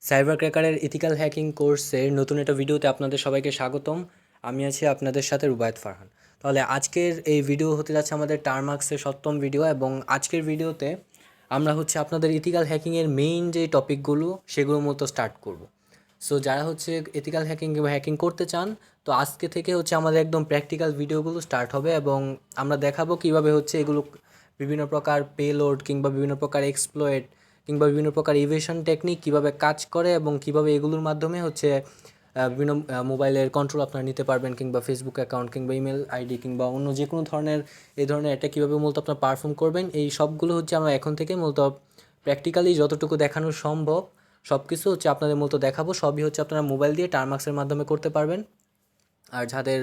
Cyber ক্র্যাকারের ethical hacking কোর্সের নতুন একটা ভিডিওতে আপনাদের সবাইকে স্বাগতম। আমি আছি আপনাদের সাথে রুবায়েত ফারহান। তাহলে আজকের এই ভিডিও হতে যাচ্ছে আমাদের টার্মার্কসের 7ম ভিডিও, এবং আজকের ভিডিওতে আমরা আপনাদের ইথিক্যাল হ্যাকিংয়ের মেইন যে টপিকগুলো সেগুলো মতো স্টার্ট করব। সো যারা এথিক্যাল হ্যাকিং কিংবা হ্যাকিং করতে চান, তো আজকে থেকে আমাদের একদম প্র্যাকটিক্যাল ভিডিওগুলো স্টার্ট হবে, এবং আমরা দেখাবো কীভাবে এগুলো বিভিন্ন প্রকার পেলোড কিংবা বিভিন্ন প্রকার এক্সপ্লয়েট কিংবা বিভিন্ন প্রকার ইভেশন টেকনিক কীভাবে কাজ করে, এবং কীভাবে এগুলোর মাধ্যমে বিভিন্ন মোবাইলের কন্ট্রোল আপনারা নিতে পারবেন, কিংবা ফেসবুক অ্যাকাউন্ট কিংবা ইমেল আইডি কিংবা অন্য যে কোনো ধরনের এই ধরনের অ্যাটাক কীভাবে মূলত আপনারা পারফর্ম করবেন, এই সবগুলো আমরা এখন থেকে মূলত প্র্যাকটিক্যালি যতটুকু দেখানো সম্ভব সব কিছু আপনাদের মতো দেখাবো। সবই আপনারা মোবাইল দিয়ে টার্মার্কসের মাধ্যমে করতে পারবেন। আর যাদের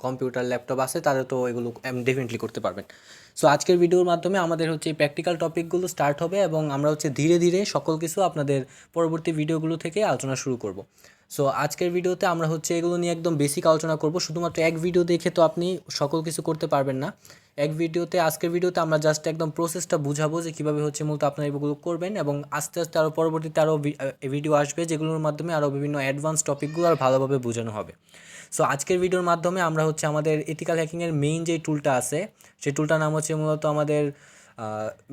কম্পিউটার ল্যাপটপ আছে তাদের তো এগুলো ডেফিনেটলি করতে পারবেন। সো আজকের ভিডিওর মাধ্যমে আমাদের এই প্র্যাকটিক্যাল টপিকগুলো স্টার্ট হবে, এবং আমরা ধীরে ধীরে সকল কিছু আপনাদের পরবর্তী ভিডিওগুলো থেকে আলোচনা শুরু করব। সো আজকের ভিডিওতে আমরা এগুলো নিয়ে একদম বেসিক আলোচনা করব। শুধুমাত্র এক ভিডিও দেখে তো আপনি সকল কিছু করতে পারবেন না। আজকের ভিডিওতে আমরা জাস্ট একদম প্রসেসটা বুঝাবো যে কীভাবে মূলত আপনারা এগুলো করবেন, এবং আস্তে আস্তে আরও পরবর্তীতে আরও ভিডিও আসবে যেগুলোর মাধ্যমে আরও বিভিন্ন অ্যাডভান্স টপিকগুলো আর ভালোভাবে বোঝানো হবে। সো আজকের ভিডিওর মাধ্যমে আমরা আমাদের এথিক্যাল হ্যাকিংয়ের মেইন যে টুলটা আছে সেই টুলটার নাম মূলত আমাদের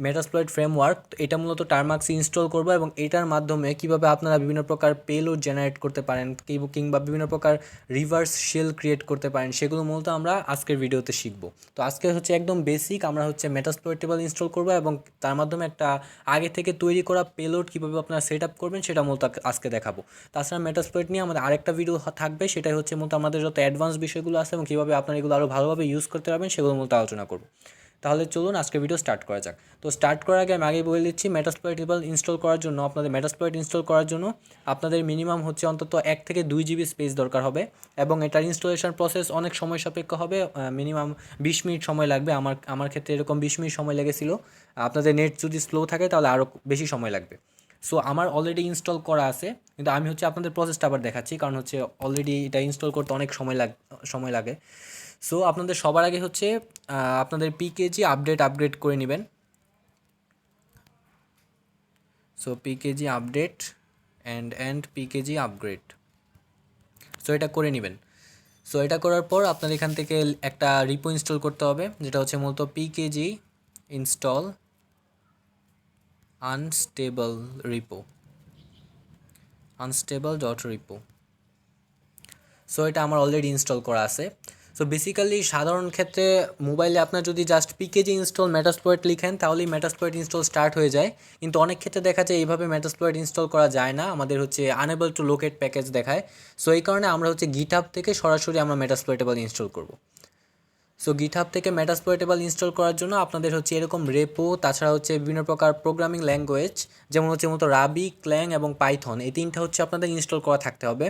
মেটাসপ্লয়েট ফ্রেমওয়ার্ক। এটা মূলত টার্মার্কস ইনস্টল করব, এবং এটার মাধ্যমে কীভাবে আপনারা বিভিন্ন প্রকার পেলোড জেনারেট করতে পারেন কিংবা বিভিন্ন প্রকার রিভার্স শেল ক্রিয়েট করতে পারেন, সেগুলো মূলত আমরা আজকের ভিডিওতে শিখব। তো আজকে একদম বেসিক আমরা মেটাসপ্লয়েটেবল ইনস্টল করব, এবং তার মাধ্যমে একটা আগে থেকে তৈরি করা পেলোড কীভাবে আপনারা সেট আপ করবেন সেটা মূলত আজকে দেখাবো। তাছাড়া মেটাসপ্লয়েট নিয়ে আমাদের আরেকটা ভিডিও থাকবে, সেটাই মূলত আমাদের যত অ্যাডভান্স বিষয়গুলো আছে এবং কীভাবে আপনারা এগুলো আরও ভালোভাবে ইউজ করতে পারবেন সেগুলো মূলত আলোচনা করব। তাহলে চলুন আজকে ভিডিও স্টার্ট করা যাক। তো স্টার্ট করার আগে আমি আগেই বলে দিচ্ছি, মেটাসপ্লয়েটেবল ইনস্টল করার জন্য আপনাদের মিনিমাম অন্তত 1 থেকে 2 জিবি স্পেস দরকার হবে, এবং এটার ইনস্টলেশন প্রসেস অনেক সময় সাপেক্ষ হবে। মিনিমাম 20 মিনিট সময় লাগবে। আমার ক্ষেত্রে এরকম 20 মিনিট সময় লেগেছিল। আপনাদের নেট যদি স্লো থাকে তাহলে আরও বেশি সময় লাগবে। সো আমার অলরেডি ইনস্টল করা আছে, কিন্তু আমি আপনাদের প্রসেসটা আবার দেখাচ্ছি, কারণ অলরেডি এটা ইনস্টল করতে অনেক সময় লাগে। সো আপনাদের সবার আগে আপনাদের পিকেজি আপগ্রেড করে নেবেন। So PKG update and PKG upgrade, so এটা করে নেবেন। সো এটা করার পর আপনার এখান থেকে একটা রিপো ইনস্টল করতে হবে, যেটা মূলত পিকেজি ইনস্টল আনস্টেবল.রিপো। সো এটা আমার অলরেডি ইনস্টল করা আছে। সো বেসিক্যালি সাধারণ ক্ষেত্রে মোবাইলে আপনার যদি জাস্ট পিকেজি ইনস্টল মেটাসপ্লয়েট লিখেন তাহলেই মেটাসপ্লয়েট ইনস্টল স্টার্ট হয়ে যায়, কিন্তু অনেক ক্ষেত্রে দেখা যায় এইভাবে মেটাসপ্লয়েট ইনস্টল করা যায় না, আমাদের আনএবল টু লোকেট প্যাকেজ দেখায়। সো এই কারণে আমরা গিটহাব থেকে সরাসরি আমরা মেটাসপ্লয়েটেবল ইনস্টল করব। সো গিটহাব থেকে মেটাসপ্লয়েটেবল ইনস্টল করার জন্য আপনাদের এরকম রেপো, তাছাড়া বিভিন্ন প্রকার প্রোগ্রামিং ল্যাঙ্গুয়েজ যেমন মতো রাবি, ক্ল্যাং এবং পাইথন, এই তিনটা আপনাদের ইনস্টল করা থাকতে হবে।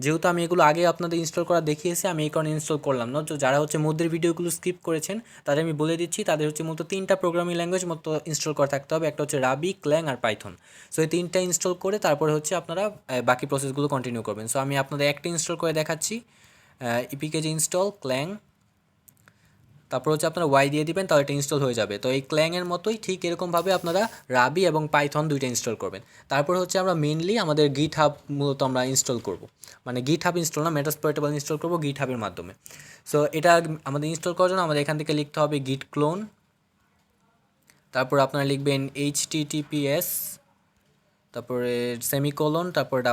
যেহেতু আমি এগুলো আগে আপনাদের ইনস্টল করা দেখিয়েছি, আমি এই কারণে ইনস্টল করলাম না। তো যারা মধ্যের ভিডিওগুলো স্কিপ করেছেন তাদের আমি বলে দিচ্ছি, তাদের মূলত 3টা প্রোগ্রামিং ল্যাঙ্গুয়েজ মতো ইনস্টল করা থাকতে হবে। একটা রাবি, ক্ল্যাং আর পাইথন। সো এই 3টা ইনস্টল করে তারপরে আপনারা বাকি প্রসেসগুলো কন্টিনিউ করবেন। সো আমি আপনাদের একটা ইনস্টল করে দেখাচ্ছি, ইপিকেজি ইনস্টল ক্ল্যাং, তারপর আপনারা ওয়াই দিয়ে দিবেন, তাহলে এটা ইনস্টল হয়ে যাবে। তো এই ক্ল্যাংয়ের মতোই ঠিক এরকমভাবে আপনারা রাবি এবং পাইথন দুইটা ইনস্টল করবেন। তারপর আমরা মেইনলি আমাদের গিটহাব মূলত আমরা ইনস্টল করব, মানে গিটহাব ইনস্টল না, মেটাসপ্লয়েটেবল ইনস্টল করব গিটহাবের মাধ্যমে। সো এটা আমাদের ইনস্টল করার জন্য আমাদের এখান থেকে লিখতে হবে গিট ক্লোন, তারপর আপনারা লিখবেন https, তারপরে সেমিকোলন, তারপর /,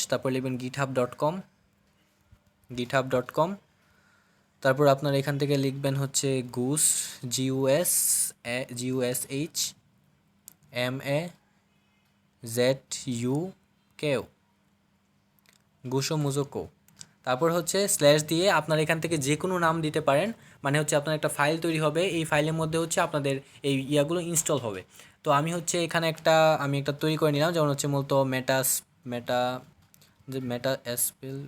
তারপর লিখবেন github.com। তারপর আপনার এখান থেকে লিখবেন গুস, GUSHMAZUKO, গুসো মুজোকো। তারপর স্ল্যাশ দিয়ে আপনার এখান থেকে যে কোনো নাম দিতে পারেন, মানে আপনার একটা ফাইল তৈরি হবে, এই ফাইলের মধ্যে আপনাদের এই ইয়াগুলো ইনস্টল হবে। তো আমি এখানে আমি একটা তৈরি করে নিলাম, যেমন মূলত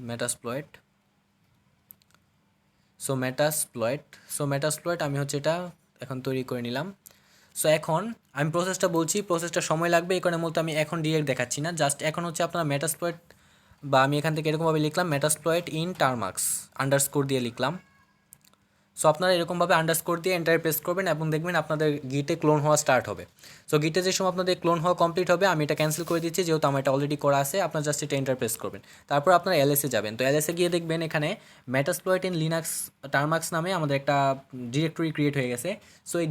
মেটাসপ্লয়েট। সো মেটাসপ্লয়েট আমি এটা এখন তৈরি করে নিলাম। সো এখন আমি প্রসেসটা বলছি, প্রসেসটা সময় লাগবে, এই কারণে মূলত আমি এখন ডিরেক্ট দেখাচ্ছি না। জাস্ট এখন আপনার মেটাসপ্লয়েট, বা আমি এখান থেকে এরকমভাবে লিখলাম মেটাসপ্লয়েট ইন টার্মার্কস আন্ডারস্কোর দিয়ে লিখলাম। সো আপনারা এরকমভাবে আন্ডারস্কোর দিয়ে এন্টার প্রেস করবেন এবং দেখবেন আপনাদের গিটে ক্লোন হওয়া স্টার্ট হবে। সো গিটে যে সময় আপনাদের ক্লোন হওয়া কমপ্লিট হবে, আমি এটা ক্যান্সেল করে দিচ্ছি যেহেতু আমার এটা অলরেডি করা আছে। আপনার জাস্ট এটা এন্টার প্রেস করবেন, তারপর আপনারা এলএসএ যাবেন। তো এলএসএ গিয়ে দেখবেন এখানে মেটাসপ্লয়েট ইন লিনাক্স টারমাক্স নামে আমাদের একটা ডিরেক্টরি ক্রিয়েট হয়ে গেছে। সো এই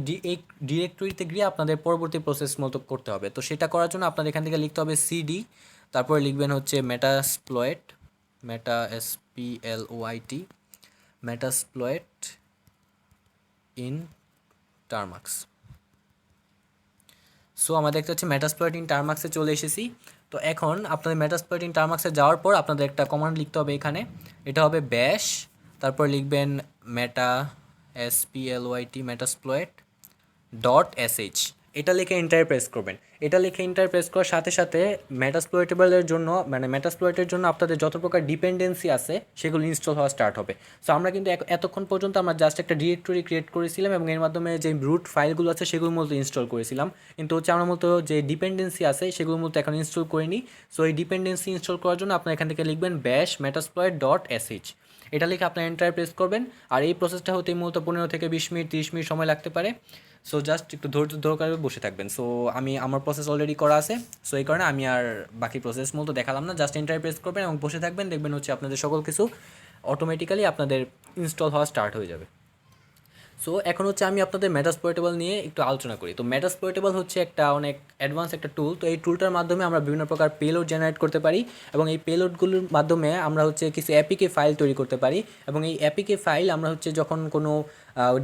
ডিরেক্টরিতে গিয়ে আপনাদের পরবর্তী প্রসেস মতো করতে হবে। তো সেটা করার জন্য আপনাদের এখান থেকে লিখতে হবে সিডি, তারপরে লিখবেন হচ্ছে মেটাসপ্লয়েট, মেটাএসপিএলওআইটি, মেটাসপ্লয়েট ইন টারমাক্স। সো আমাদের একটা হচ্ছে মেটাসপ্লয়েট ইন টারমাক্সে চলে এসেছি। তো এখন আপনাদের মেটাসপ্লয়েট ইন টারমাক্সে যাওয়ার পর আপনাদের একটা কমান্ড লিখতে হবে এখানে, এটা হবে ব্যাশ, তারপর লিখবেন মেটা এসপিএলওয়াইটি মেটাসপ্লয়েট .sh, এটা লিখে এন্টার প্রেস করবেন। এটা লিখে এন্টার প্রেস করার সাথে সাথে মেটাসপ্লয়েটেবলের জন্য মানে মেটাসপ্লয়েটের জন্য আপনাদের যত প্রকার ডিপেন্ডেন্সি আছে সেগুলো ইনস্টল হওয়া স্টার্ট হবে। সো আমরা কিন্তু এতক্ষণ পর্যন্ত আমরা জাস্ট একটা ডিরেক্টরি ক্রিয়েট করেছিলাম এবং এর মাধ্যমে যে রুট ফাইলগুলো আছে সেগুলো মূলত ইনস্টল করেছিলাম, কিন্তু হচ্ছে আমরা মূলত যে ডিপেন্ডেন্সি আছে সেগুলো মূলত এখন ইনস্টল করিনি। সো এই ডিপেন্ডেন্সি ইনস্টল করার জন্য আপনার এখান থেকে লিখবেন ব্যাশ মেটাসপ্লয়েট .sh, এটা লিখে আপনার এন্টার প্রেস করবেন। আর এই প্রসেসটা হতে মূলত 15 থেকে 20 মিনিট 30 মিনিট সময় লাগতে পারে। সো জাস্ট একটু ধৈর্য ধরে বসে থাকবেন। সো আমার প্রসেস অলরেডি করা আছে, সো এই কারণে আমি আর বাকি প্রসেস মতো দেখালাম না, জাস্ট এন্টার প্রেস করবেন এবং বসে থাকবেন, দেখবেন হচ্ছে আপনাদের সকল কিছু অটোমেটিক্যালি আপনাদের ইনস্টল হওয়া স্টার্ট হয়ে যাবে। সো এখন হচ্ছে আমি আপনাদের মেটাসপ্লয়েটেবল নিয়ে একটু আলোচনা করি। তো মেটাসপ্লয়েটেবল হচ্ছে একটা অনেক অ্যাডভান্স একটা টুল। তো এই টুলটার মাধ্যমে আমরা বিভিন্ন প্রকার পেলোড জেনারেট করতে পারি এবং এই পেলোডগুলোর মাধ্যমে আমরা হচ্ছে কিছু অ্যাপিকে ফাইল তৈরি করতে পারি এবং এই অ্যাপিকে ফাইল আমরা হচ্ছে যখন কোনো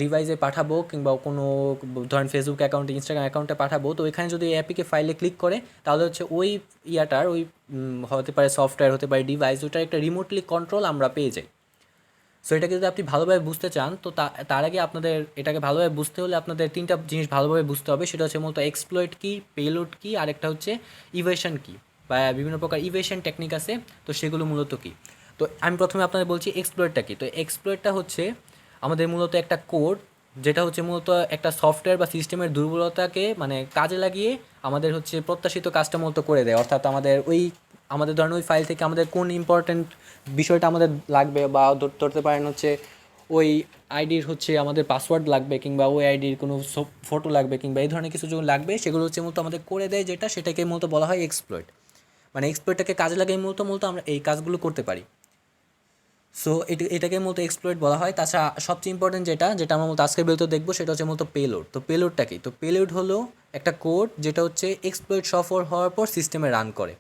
ডিভাইসে পাঠাবো কিংবা কোনো ধরেন ফেসবুক অ্যাকাউন্টে ইনস্টাগ্রাম অ্যাকাউন্টে পাঠাবো, তো এখানে যদি এই অ্যাপিকে ফাইলে ক্লিক করে তাহলে হচ্ছে ওই ইয়াটার ওই হতে পারে সফটওয়্যার, হতে পারে ডিভাইস, ওটার একটা রিমোটলি কন্ট্রোল আমরা পেয়ে যাই। সো এটাকে যদি আপনি ভালোভাবে বুঝতে চান তো তার আগে আপনাদের এটাকে ভালোভাবে বুঝতে হলে আপনাদের তিনটা জিনিস ভালোভাবে বুঝতে হবে। সেটা হচ্ছে মূলত এক্সপ্লয়েট কি, পেলোড কি, আর একটা হচ্ছে ইভেশন কি বা বিভিন্ন প্রকার ইভেশন টেকনিক আছে, তো সেগুলো মূলত কী। তো আমি প্রথমে আপনাদের বলছি এক্সপ্লয়েটটা কী। তো এক্সপ্লয়েটটা হচ্ছে আমাদের মূলত একটা কোড যেটা হচ্ছে মূলত একটা সফটওয়্যার বা সিস্টেমের দুর্বলতাকে মানে কাজে লাগিয়ে আমাদের হচ্ছে প্রত্যাশিত কাজটা মূলত করে দেয়। অর্থাৎ আমাদের ধরেন ওই ফাইল থেকে আমাদের কোন ইম্পর্ট্যান্ট বিষয়টা আমাদের লাগবে বা ধরতে পারেন হচ্ছে ওই আইডির হচ্ছে আমাদের পাসওয়ার্ড লাগবে কিংবা ওই আইডির কোনো ফটো লাগবে কিংবা এই ধরনের কিছু যখন লাগবে সেগুলো হচ্ছে মূলত আমাদের করে দেয়, সেটাকে মূলত বলা হয় এক্সপ্লয়েট। মানে এক্সপ্লয়েটটাকে কাজে লাগিয়ে মূলত আমরা এই কাজগুলো করতে পারি। সো এটাকে মূলত এক্সপ্লয়েট বলা হয়। তাছাড়া সবচেয়ে ইম্পর্টেন্ট যেটা আমরা মূলত আজকের ভিডিওতে দেখবো সেটা হচ্ছে মূলত পেলোড। তো পেলোডটা কি? তো পেলোড হলো একটা কোড যেটা হচ্ছে এক্সপ্লয়েট সফল হওয়ার পর সিস্টেমে রান করে।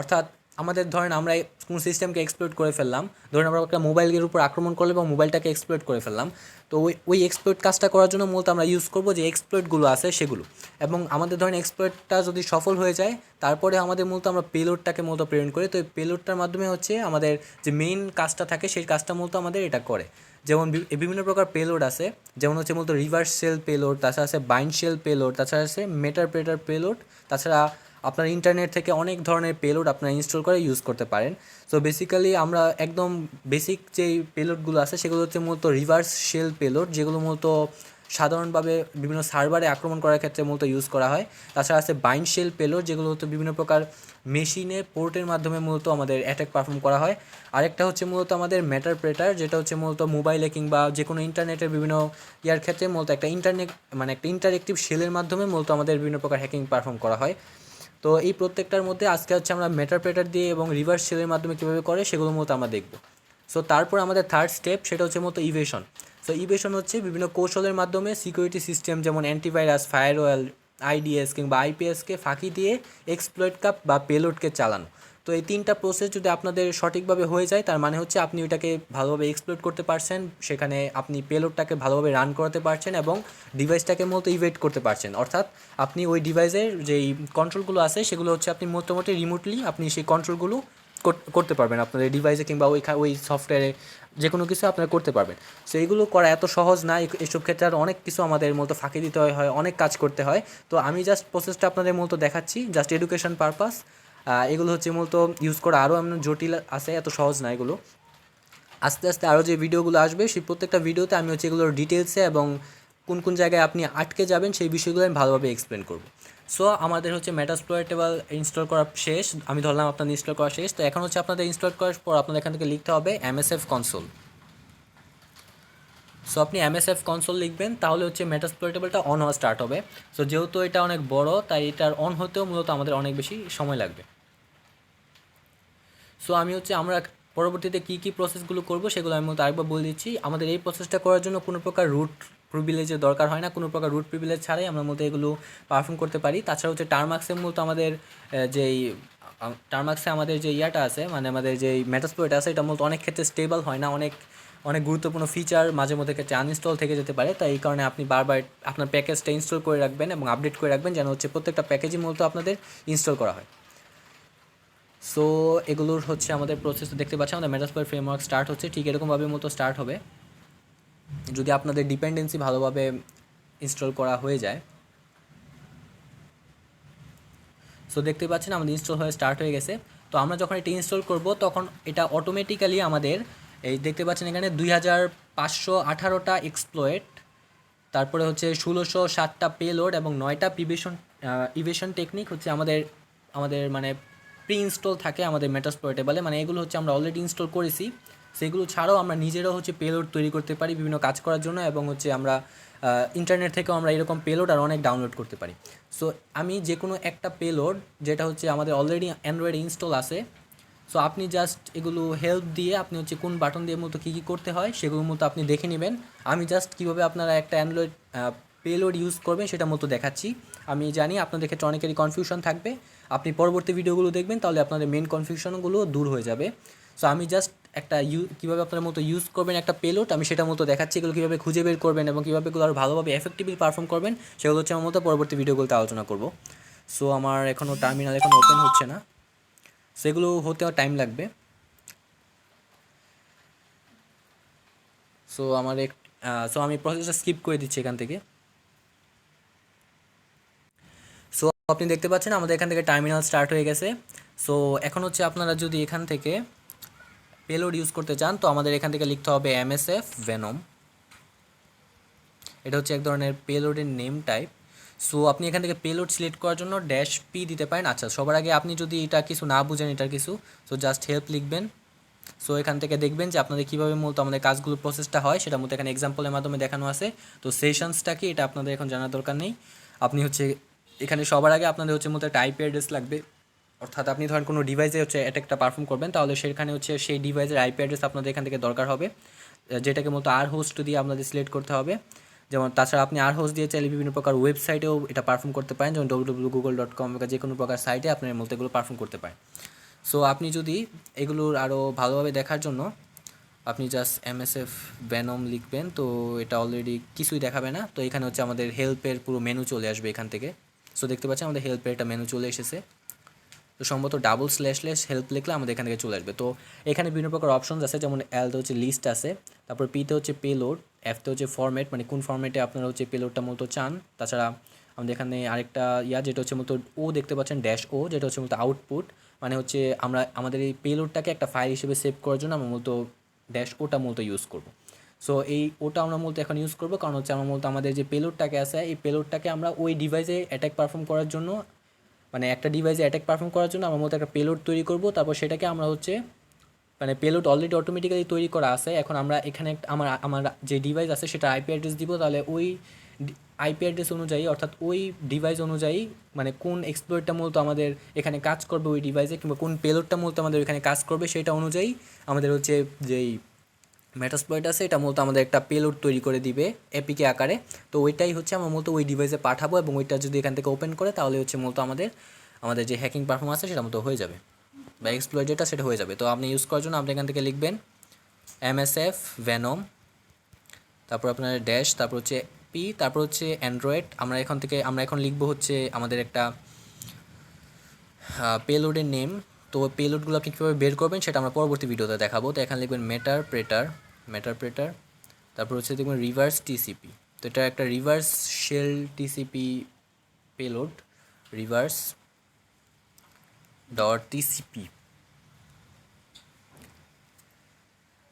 অর্থাৎ আমাদের ধরেন আমরা কোনো সিস্টেমকে এক্সপ্লয়েট করে ফেললাম, ধরেন আমরা একটা মোবাইলের উপর আক্রমণ করলে এবং মোবাইলটাকে এক্সপ্লয়েট করে ফেললাম, তো ওই এক্সপ্লয়েট কাজটা করার জন্য মূলত আমরা ইউজ করবো যে এক্সপ্লয়েটগুলো আছে সেগুলো। এবং আমাদের ধরেন এক্সপ্লয়েটটা যদি সফল হয়ে যায় তারপরে আমাদের মূলত আমরা পেলোডটাকে মূলত প্রেরণ করি। তো এই পেলোডটার মাধ্যমে হচ্ছে আমাদের যে মেইন কাজটা থাকে সেই কাজটা মূলত আমাদের এটা করে। যেমন বিভিন্ন প্রকার পেলোড আছে, যেমন হচ্ছে মূলত রিভার্স শেল পেলোড, তাছাড়া আছে বাইন্ড শেল পেলোড, তাছাড়া আছে মেটারপ্রেটার পেলোড, তাছাড়া আপনার ইন্টারনেট থেকে অনেক ধরনের পেলোড আপনারা ইনস্টল করে ইউজ করতে পারেন। সো বেসিক্যালি আমরা একদম বেসিক যেই পেলোডগুলো আছে সেগুলো হচ্ছে মূলত রিভার্স শেল পেলোড, যেগুলো মূলত সাধারণভাবে বিভিন্ন সার্ভারে আক্রমণ করার ক্ষেত্রে মূলত ইউজ করা হয়। তাছাড়া আছে বাইন্ড শেল পেলোড, যেগুলো হচ্ছে বিভিন্ন প্রকার মেশিনে পোর্টের মাধ্যমে মূলত আমাদের অ্যাটাক পারফর্ম করা হয়। আরেকটা হচ্ছে মূলত আমাদের মেটারপ্রেটার, যেটা হচ্ছে মূলত মোবাইলে কিংবা যে কোনো ইন্টারনেটের বিভিন্ন ইয়ার ক্ষেত্রে মূলত একটা একটা ইন্টারেক্টিভ শেলের মাধ্যমে মূলত আমাদের বিভিন্ন প্রকার হ্যাকিং পারফর্ম করা হয়। তো এই প্রত্যেকটার মধ্যে আজকে হচ্ছে আমরা মেটারপ্রেটার দিয়ে এবং রিভার্স শেলের মাধ্যমে কীভাবে করে সেগুলো মূলত আমরা দেখব। সো তারপর আমাদের থার্ড স্টেপ সেটা হচ্ছে মূলত ইভেশন। সো ইভেশন হচ্ছে বিভিন্ন কৌশলের মাধ্যমে সিকিউরিটি সিস্টেম যেমন অ্যান্টিভাইরাস, ফায়ারওয়াল, আইডিএস কিংবা আইপিএসকে ফাঁকি দিয়ে এক্সপ্লয়েট কাপ বা পেলোডকে চালানো। তো এই তিনটা প্রসেস যদি আপনাদের সঠিকভাবে হয়ে যায় তার মানে হচ্ছে আপনি ওইটাকে ভালোভাবে এক্সপ্লয়েট করতে পারছেন, সেখানে আপনি পেলোডটাকে ভালোভাবে রান করাতে পারছেন এবং ডিভাইসটাকে মতো ইভেট করতে পারছেন। অর্থাৎ আপনি ওই ডিভাইসের যেই কন্ট্রোলগুলো আছে সেগুলো হচ্ছে আপনি মোটামুটি রিমোটলি আপনি সেই কন্ট্রোলগুলো করতে পারবেন আপনাদের ডিভাইসে কিংবা ওই সফটওয়্যারে যে কোনো কিছু আপনারা করতে পারবেন। সো এইগুলো করা এত সহজ না, এসব ক্ষেত্রে আর অনেক কিছু আমাদের মতো ফাঁকি দিতে হয়, অনেক কাজ করতে হয়। তো আমি জাস্ট প্রসেসটা আপনাদের মতো দেখাচ্ছি, জাস্ট এডুকেশন পারপাস। এগুলো হচ্ছে মূলত ইউজ করা আরও এমন জটিল আছে, এত সহজ না এগুলো। আস্তে আস্তে আরও যে ভিডিওগুলো আসবে সেই প্রত্যেকটা ভিডিওতে আমি হচ্ছে এগুলোর ডিটেলসে এবং কোন কোন জায়গায় আপনি আটকে যাবেন সেই বিষয়গুলো আমি ভালোভাবে এক্সপ্লেন করব। সো আমাদের হচ্ছে মেটাসপ্লয়েটেবল ইনস্টল করা শেষ, আমি ধরলাম আপনাদের ইনস্টল করা শেষ। তো এখন হচ্ছে আপনাদের ইনস্টল করার পর আপনাদের এখান থেকে লিখতে হবে MSF কনসোল। সো আপনি এমএসএফ কনসোল লিখবেন, তাহলে হচ্ছে মেটাসপ্লয়েটেবলটা অন হওয়া স্টার্ট হবে। সো যেহেতু এটা অনেক বড়, তাই এটার অন হতেও মূলত আমাদের অনেক বেশি সময় লাগবে। সো আমরা পরবর্তীতে কী কী প্রসেসগুলো করব সেগুলো আমি মূলত আরেকবার বলে দিচ্ছি। আমাদের এই প্রসেসটা করার জন্য কোনো প্রকার রুট প্রিভিলেজের দরকার হয় না, কোনো প্রকার রুট প্রিভিলেজ ছাড়াই আমরা মূলত এগুলো পারফর্ম করতে পারি। তাছাড়া হচ্ছে টার্মাক্সে মূলত আমাদের যেই টার্মাক্সে আমাদের যে ইয়াটা আছে, মানে আমাদের যেই মেটাসপ্লয়েট আছে, এটা মূলত অনেক ক্ষেত্রে স্টেবল হয় না, অনেক অনেক গুরুত্বপূর্ণ ফিচার মাঝে মধ্যে ক্ষেত্রে আনইনস্টল থেকে যেতে পারে। তাই এই কারণে আপনি বারবার আপনার প্যাকেজটা ইনস্টল করে রাখবেন এবং আপডেট করে রাখবেন, যেন হচ্ছে প্রত্যেকটা প্যাকেজই মূলত আপনাদের ইনস্টল করা হয়। সো এগুলোর হচ্ছে আমাদের প্রসেস দেখতে পাচ্ছি, আমাদের মেটাসপ্লয়েট ফ্রেমওয়ার্ক স্টার্ট হচ্ছে, ঠিক এরকমভাবে মতো স্টার্ট হবে যদি আপনাদের ডিপেন্ডেন্সি ভালোভাবে ইনস্টল করা হয়ে যায়। সো দেখতে পাচ্ছেন আমাদের ইনস্টল হয়ে স্টার্ট হয়ে গেছে। তো আমরা যখন এটা ইনস্টল করব তখন এটা অটোমেটিক্যালি আমাদের এই দেখতে পাচ্ছেন এখানে 2518টা এক্সপ্লয়েট, তারপরে হচ্ছে 1607টা পেলোড এবং 9টা ইভেশন টেকনিক হচ্ছে আমাদের আমাদের মানে প্রি ইনস্টল থাকে আমাদের মেটাসপ্লয়েটেবলে। মানে এগুলো হচ্ছে আমরা অলরেডি ইনস্টল করেছি, সেগুলো ছাড়াও আমরা নিজেরাও হচ্ছে পেলোড তৈরি করতে পারি বিভিন্ন কাজ করার জন্য, এবং হচ্ছে আমরা ইন্টারনেট থেকেও আমরা এরকম পেলোড আর অনেক ডাউনলোড করতে পারি। সো আমি যে কোনো একটা পেলোড যেটা হচ্ছে আমাদের অলরেডি অ্যান্ড্রয়েডে ইনস্টল আছে, সো আপনি জাস্ট এগুলো হেল্প দিয়ে আপনি হচ্ছে কোন বাটন দিয়ে মতো কী কী করতে হয় সেগুলোর মতো আপনি দেখে নেবেন। আমি জাস্ট কীভাবে আপনারা একটা অ্যান্ড্রয়েড পেলোড ইউজ করবেন সেটা মতো দেখাচ্ছি। আমি জানি আপনাদের ক্ষেত্রে অনেকেরই কনফিউশন থাকবে, আপনি পরবর্তী ভিডিওগুলো দেখবেন, তাহলে আপনাদের মেন কনফিউশনগুলো দূর হয়ে যাবে। সো আমি জাস্ট একটা কীভাবে আপনার মতো ইউজ করবেন একটা পেলোড, আমি সেটা মতো দেখাচ্ছি। এগুলো কীভাবে খুঁজে বের করবেন এবং কীভাবে এগুলো আরও ভালোভাবে এফেক্টিভলি পারফর্ম করবেন সেগুলো হচ্ছে আমার মতো পরবর্তী ভিডিওগুলোতে আলোচনা করব। সো আমার এখনও টার্মিনাল এখন ওপেন হচ্ছে না, সেগুলো হতেও টাইম লাগবে। সো সো আমি প্রসেসটা স্কিপ করে দিচ্ছি এখান থেকে। সো আপনি দেখতে পাচ্ছেন আমাদের এখান থেকে টার্মিনাল স্টার্ট হয়ে গেছে। সো এখন হচ্ছে আপনারা যদি এখান থেকে পেলোড ইউজ করতে চান, তো আমাদের এখান থেকে লিখতে হবে এমএসএফ ভেনম। এটা হচ্ছে এক ধরনের পেলোডের নেম টাইপ। সো আপনি এখান থেকে পেলোড সিলেক্ট করার জন্য -p দিতে পারেন। আচ্ছা, সবার আগে আপনি যদি এটা কিছু না বুঝেন এটার কিছু, সো জাস্ট হেল্প লিখবেন। সো এখান থেকে দেখবেন যে আপনাদের কীভাবে মূলত আমাদের কাজগুলো প্রসেসটা হয় সেটা মতো এখানে এক্সাম্পলের মাধ্যমে দেখানো আছে। তো সেশনসটা কি এটা আপনাদের এখন জানার দরকার নেই। আপনি হচ্ছে এখানে সবার আগে আপনাদের হচ্ছে মতো একটা আইপি অ্যাড্রেস লাগবে, অর্থাৎ আপনি ধরেন কোনো ডিভাইসে হচ্ছে অ্যাটাকটা পারফর্ম করবেন, তাহলে সেখানে হচ্ছে সেই ডিভাইসের আইপি অ্যাড্রেস আপনাদের এখান থেকে দরকার হবে, যেটাকে মতো আর হোস্ট দিয়ে আপনাদের সিলেক্ট করতে হবে। যেমন তাছাড়া আপনি আর হোস্ট দিয়ে চাইলে বিভিন্ন প্রকার ওয়েবসাইটেও এটা পারফর্ম করতে পারেন, যেমন www.google.com বা যে কোনো প্রকার সাইটে আপনার মতো এগুলো পারফর্ম করতে পারেন। সো আপনি যদি এগুলোর আরও ভালোভাবে দেখার জন্য আপনি জাস্ট এমএসএফ ভেনম লিখবেন, তো এটা অলরেডি কিছুই দেখাবে না। তো এখানে হচ্ছে আমাদের হেল্পের পুরো মেনু চলে আসবে এখান থেকে। সো দেখতে পাচ্ছেন আমাদের হেল্পের একটা মেনু চলে এসেছে। তো সম্ভবত // হেল্প লিখলে আমাদের এখান থেকে চলে আসবে। তো এখানে বিভিন্ন প্রকার অপশনস আছে, যেমন এলতে হচ্ছে লিস্ট আছে, তারপর পিতে হচ্ছে পেলোড, এফতে হচ্ছে ফরম্যাট, মানে কোন ফরম্যাটে আপনারা হচ্ছে পেলোডটা মূলত চান। তাছাড়া আমাদের এখানে আরেকটা যেটা হচ্ছে মূলত ও দেখতে পাচ্ছেন -o, যেটা হচ্ছে মূলত আউটপুট, মানে হচ্ছে আমরা আমাদের এই পেলোডটাকে একটা ফাইল হিসেবে সেভ করার জন্য আমরা মূলত -oটা মূলত ইউজ করব। সো এই ওটা আমরা মূলত এখন ইউজ করবো, কারণ হচ্ছে আমরা মূলত আমাদের যে পেলোডটাকে আছে এই পেলোডটাকে আমরা ওই ডিভাইসে অ্যাটাক পারফর্ম করার জন্য, মানে একটা ডিভাইসে অ্যাটাক পারফর্ম করার জন্য আমার মতো একটা পেলোড তৈরি করব। তারপর সেটাকে আমরা হচ্ছে মানে পেলোড অলরেডি অটোমেটিক্যালি তৈরি করা আছে, এখন আমরা এখানে আমার আমার যে ডিভাইস আছে সেটা আইপি অ্যাড্রেস দিব, তাহলে ওই আইপি অ্যাড্রেস অনুযায়ী অর্থাৎ ওই ডিভাইস অনুযায়ী মানে কোন এক্সপ্লয়েটটা মূলত আমাদের এখানে কাজ করবে ওই ডিভাইসে, কিংবা কোন পেলোডটা মূলত আমাদের এখানে কাজ করবে সেটা অনুযায়ী আমাদের হচ্ছে যেই মেটাসপ্লয়েট আছে এটা মূলত আমাদের একটা পেলোড তৈরি করে দিবে এপিকে আকারে। তো ওইটাই হচ্ছে আমরা মূলত ওই ডিভাইসে পাঠাবো, এবং ওইটা যদি এখান থেকে ওপেন করে তাহলে হচ্ছে মূলত আমাদের যে হ্যাকিং পারফরমেন্স আছে সেটা মতো হয়ে যাবে, বা এক্সপ্লয়েট যেটা সেটা হয়ে যাবে। তো আপনি ইউজ করার জন্য আপনি এখান থেকে লিখবেন এমএসএফ ভেনম, তারপর আপনার তারপর হচ্ছে পি, তারপর হচ্ছে অ্যান্ড্রয়েড। আমরা এখন লিখবো হচ্ছে আমাদের একটা পেলোডের নেম। তো পেলোডগুলো আপনি কীভাবে বের করবেন সেটা আমরা পরবর্তী ভিডিওতে দেখাবো। তো এখানে লিখবেন মেটারপ্রেটার, তারপর হচ্ছে দেখবেন রিভার্স টিসিপি। তো এটা একটা reverse shell TCP payload, reverse.tcp।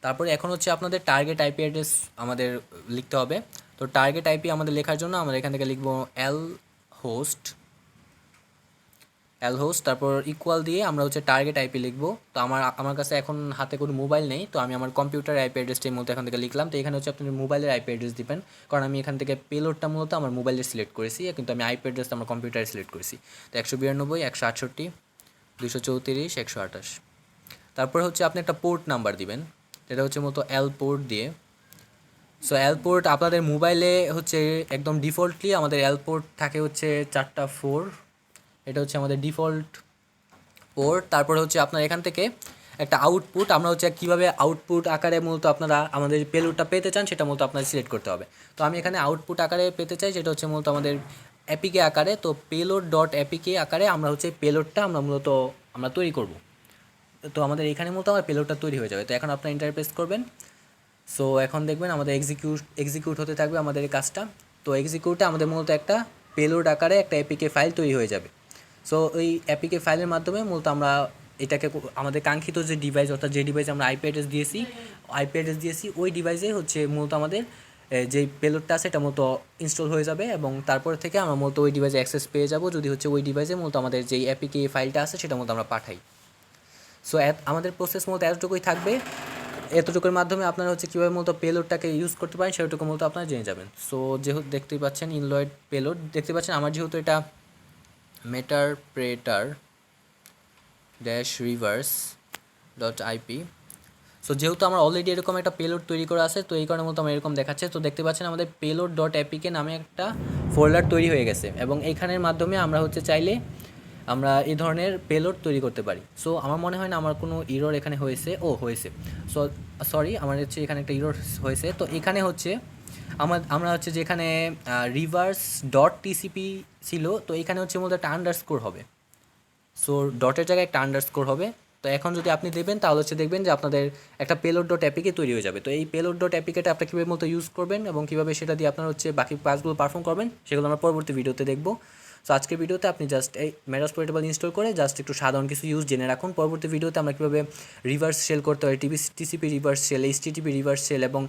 তারপরে এখন হচ্ছে আপনাদের টার্গেট আইপি অ্যাড্রেস আমাদের লিখতে হবে। তো টার্গেট আইপি আমাদের লেখার জন্য আমরা এখান থেকে লিখবো এল হোস্ট হোস্ট তারপর ইকুয়াল দিয়ে আমরা হচ্ছে টার্গেট আইপি লিখবো। তো আমার কাছে এখন হাতে কোনো মোবাইল নেই, তো আমি আমার কম্পিউটার আইপি অ্যাড্রেসটাই মূলত এখান থেকে লিখলাম। তো এখানে হচ্ছে আপনার মোবাইলের আইপি অ্যাড্রেস দিবেন, কারণ আমি এখান থেকে পেলোডটা মূলত আমার মোবাইলে সিলেক্ট করেছি, কিন্তু আমি আইপি অ্যাড্রেসটা আমার কম্পিউটারে সিলেক্ট করেছি। তো 192.168.234.128। তারপর হচ্ছে আপনি একটা পোর্ট নাম্বার দিবেন, যেটা হচ্ছে মূলত এল পোর্ট দিয়ে। সো এল পোর্ট আপনাদের মোবাইলে হচ্ছে একদম ডিফল্টলি আমাদের এল পোর্ট থাকে হচ্ছে 4টা 4, এটা হচ্ছে আমাদের ডিফল্ট পোর্ট। তারপরে হচ্ছে আপনার এখান থেকে একটা আউটপুট, আমরা হচ্ছে কীভাবে আউটপুট আকারে মূলত আপনারা আমাদের পেলোডটা পেতে চান সেটা মূলত আপনাদের সিলেক্ট করতে হবে। তো আমি এখানে আউটপুট আকারে পেতে চাই, যেটা হচ্ছে মূলত আমাদের অ্যাপিকে আকারে। তো পেলোড ডট অ্যাপিকে আকারে আমরা হচ্ছে পেলোডটা আমরা তৈরি করব। তো আমাদের এখানে মূলত আমার পেলোডটা তৈরি হয়ে যাবে। তো এখন আপনার ইন্টারপ্রেস করবেন। সো এখন দেখবেন আমাদের এক্সিকিউট হতে থাকবে আমাদের এই কাজটা। তো এক্সিকিউটে আমাদের মূলত একটা পেলোড আকারে একটা এপিকে ফাইল তৈরি হয়ে যাবে। সো ওই এপিকে ফাইলের মাধ্যমে মূলত আমরা এটাকে আমাদের কাঙ্ক্ষিত যে ডিভাইস, অর্থাৎ যে ডিভাইসে আমরা আইপি অ্যাড্রেস দিয়েছি ওই ডিভাইসে হচ্ছে মূলত আমাদের যেই পেলোডটা আছে এটা মূলত ইনস্টল হয়ে যাবে, এবং তারপর থেকে আমরা মূলত ওই ডিভাইসে অ্যাক্সেস পেয়ে যাব, যদি হচ্ছে ওই ডিভাইসে মূলত আমাদের যেই এপিকে ফাইলটা আছে সেটা মূলত আমরা পাঠাই। সো আমাদের প্রসেস মূলত এতটুকুই থাকবে। এতটুকুর মাধ্যমে আপনারা হচ্ছে কীভাবে মূলত পেলোডটাকে ইউজ করতে পারেন সেটুকু মূলত আপনারা জেনে যাবেন। সো যেহেতু দেখতেই পাচ্ছেন ইনলয়েড পেলোড দেখতে পাচ্ছেন, আমার যেহেতু এটা মেটারপ্রেটার -reverse ডট আইপি। সো যেহেতু আমার অলরেডি এরকম একটা পেলোড তৈরি করা আছে, তো এই কারণে মতো আমার এরকম দেখাচ্ছে। তো দেখতে পাচ্ছেন আমাদের পেলোড ডট অ্যাপিকে নামে একটা ফোল্ডার তৈরি হয়ে গেছে, এবং এইখানের মাধ্যমে আমরা হচ্ছে চাইলে আমরা এই ধরনের পেলোড তৈরি করতে পারি। সো আমার মনে হয় না আমার কোনো ইরর এখানে হয়েছে। সো সরি, আমার হচ্ছে এখানে একটা ইরর হয়েছে। তো এখানে হচ্ছে আমরা হচ্ছে যেখানে রিভার্স ডট টিসিপি ছিল, তো এখানে হচ্ছে মূলত একটা আন্ডারস্কোর হবে। সো ডটের জায়গায় একটা আন্ডারস্কোর হবে। তো এখন যদি আপনি দেবেন তাহলে হচ্ছে দেখবেন যে আপনাদের একটা পেলোড ডট অ্যাপিকে তৈরি হয়ে যাবে। তো এই পেলোড ডট অ্যাপিকেটা আপনি কীভাবে মতো ইউজ করবেন এবং কীভাবে সেটা দিয়ে আপনার হচ্ছে বাকি কাজগুলো পারফর্ম করবেন সেগুলো আমরা পরবর্তী ভিডিওতে দেখব। সো আজকের ভিডিওতে আপনি জাস্ট এই মেটাস পোর্টেবল ইনস্টল করে জাস্ট একটু সাধারণ কিছু ইউজ জেনে রাখুন। পরবর্তী ভিডিওতে আমরা কীভাবে রিভার্স শেল করতে হয়, TCP reverse shell, HTTP reverse shell এবং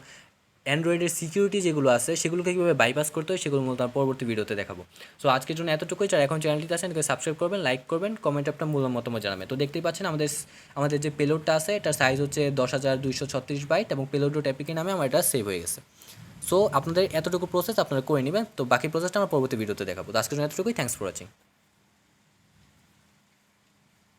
অ্যান্ড্রয়েডের সিকিউরিটি যেগুলো আছে সেগুলোকে কীভাবে বাইপাস করতে হয় সেগুলো মূলত পরবর্তী ভিডিওতে দেখাবো। সো আজকের জন্য এতটুকুই। যারা এখন চ্যানেলটিতে আছেন এটাকে সাবস্ক্রাইব করবেন, লাইক করবেন, কমেন্টে আপনার মূল্য মতামত জানাবেন। তো দেখতেই পাচ্ছেন আমাদের যে পেলোডটা আছে এটার সাইজ হচ্ছে 10,236 বাইট, এবং পেলোড ডট অ্যাপিকে নামে আমার এটা সেভ হয়ে গেছে। সো আপনাদের এতটুকু প্রসেস আপনারা করে নেবেন। তো বাকি প্রসেসটা আমরা পরবর্তী ভিডিওতে দেখাবো। তো আজকের জন্য এতটুকুই। Thanks for watching.